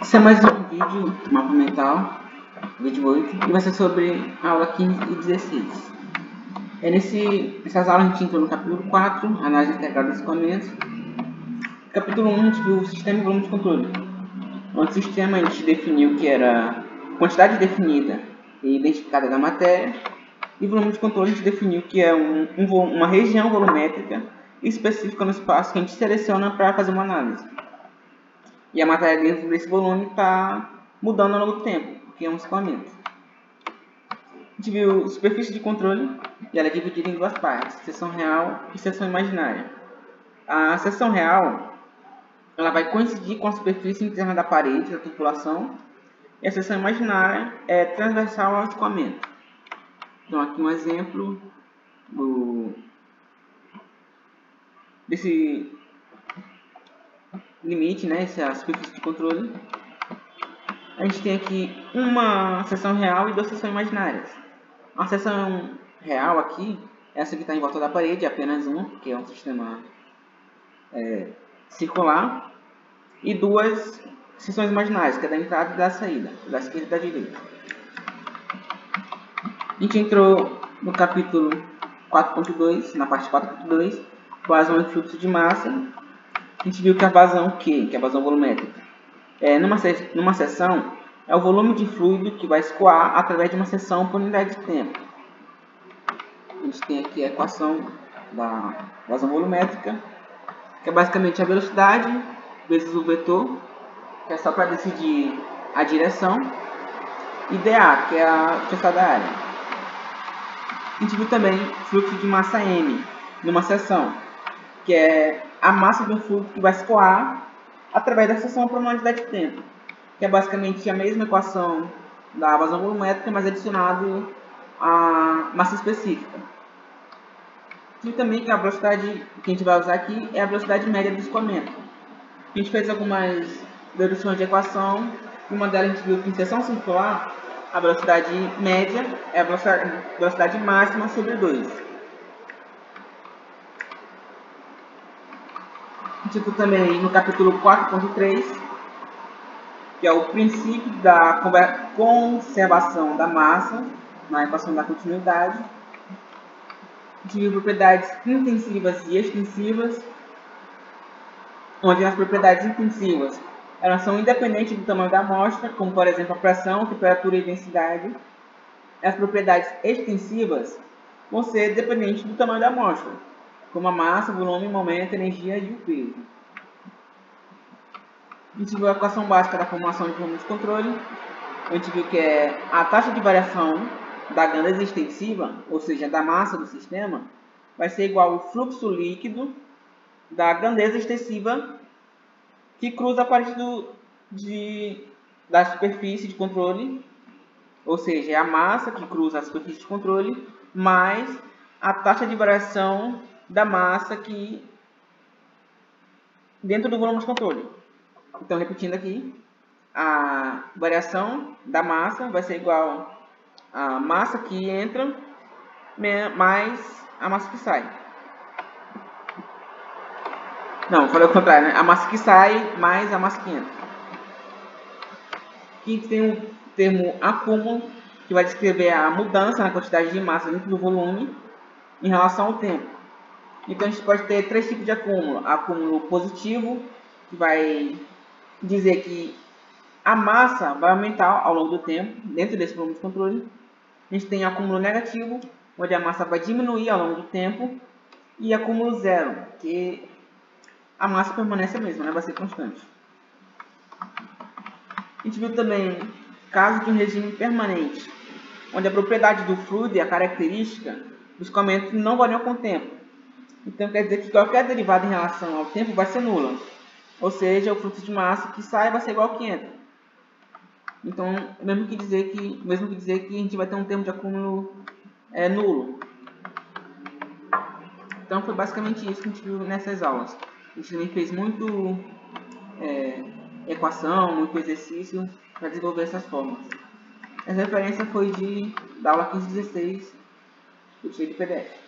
Esse é mais um vídeo, mapa mental, vídeo 8, e vai ser sobre a aula 15 e 16. Nessas aulas a gente entrou no capítulo 4, análise integral dos equipamentos. No capítulo 1 a gente viu o sistema e volume de controle. No sistema a gente definiu que era quantidade definida e identificada da matéria, e volume de controle a gente definiu que é uma região volumétrica específica no espaço que a gente seleciona para fazer uma análise. E a matéria dentro desse volume está mudando ao longo do tempo, porque é um escoamento. A gente viu superfície de controle, e ela é dividida em duas partes, seção real e seção imaginária. A seção real ela vai coincidir com a superfície interna da parede, da tubulação, e a seção imaginária é transversal ao escoamento. Então aqui um exemplo desse limite, né, essa superfície de controle. A gente tem aqui uma seção real e duas seções imaginárias. A seção real aqui, essa que está em volta da parede, é apenas uma, porque é um sistema circular, e duas seções imaginárias, que é da entrada e da saída, da esquerda e da direita. A gente entrou no capítulo 4.2, na parte 4.2, vazão e fluxo de massa. A gente viu que a vazão Q, que é a vazão volumétrica, numa seção, é o volume de fluido que vai escoar através de uma seção por unidade de tempo. A gente tem aqui a equação da vazão volumétrica, que é basicamente a velocidade vezes o vetor, que é só para decidir a direção, e dA, que é a velocidade da área. A gente viu também fluxo de massa M, numa seção, que é a massa de um fluido que vai escoar através da seção por uma unidade de tempo, que é basicamente a mesma equação da vazão volumétrica, mas adicionado a massa específica. E também que a velocidade que a gente vai usar aqui é a velocidade média do escoamento. A gente fez algumas deduções de equação, e uma delas a gente viu que em seção circular, a velocidade média é a velocidade máxima sobre 2. Tipo também no capítulo 4.3, que é o princípio da conservação da massa na equação da continuidade. A gente viu propriedades intensivas e extensivas, onde as propriedades intensivas elas são independentes do tamanho da amostra, como por exemplo a pressão, temperatura e densidade. As propriedades extensivas vão ser dependentes do tamanho da amostra, como a massa, volume, momento, energia e o peso. A gente viu a equação básica da formulação de volume de controle. A gente viu que é a taxa de variação da grandeza extensiva, ou seja, da massa do sistema, vai ser igual ao fluxo líquido da grandeza extensiva que cruza a parede da superfície de controle, ou seja, é a massa que cruza a superfície de controle, mais a taxa de variação da massa que dentro do volume de controle. Então, repetindo aqui, a variação da massa vai ser igual a massa que entra mais a massa que sai. Não, falei o contrário, né? A massa que sai mais a massa que entra. Aqui tem o termo acúmulo, que vai descrever a mudança na quantidade de massa dentro do volume em relação ao tempo. Então, a gente pode ter três tipos de acúmulo. Acúmulo positivo, que vai dizer que a massa vai aumentar ao longo do tempo, dentro desse volume de controle. A gente tem acúmulo negativo, onde a massa vai diminuir ao longo do tempo. E acúmulo zero, que a massa permanece a mesma, né? Vai ser constante. A gente viu também casos de um regime permanente, onde a propriedade do fluido e a característica do escoamento não variam com o tempo. Então, quer dizer que qualquer derivada em relação ao tempo vai ser nula. Ou seja, o fluxo de massa que sai vai ser igual ao que entra. Então, mesmo que dizer que a gente vai ter um termo de acúmulo nulo. Então, foi basicamente isso que a gente viu nessas aulas. A gente também fez muito equação, muito exercício para desenvolver essas fórmulas. Essa referência foi da aula 15 e 16 do PDF.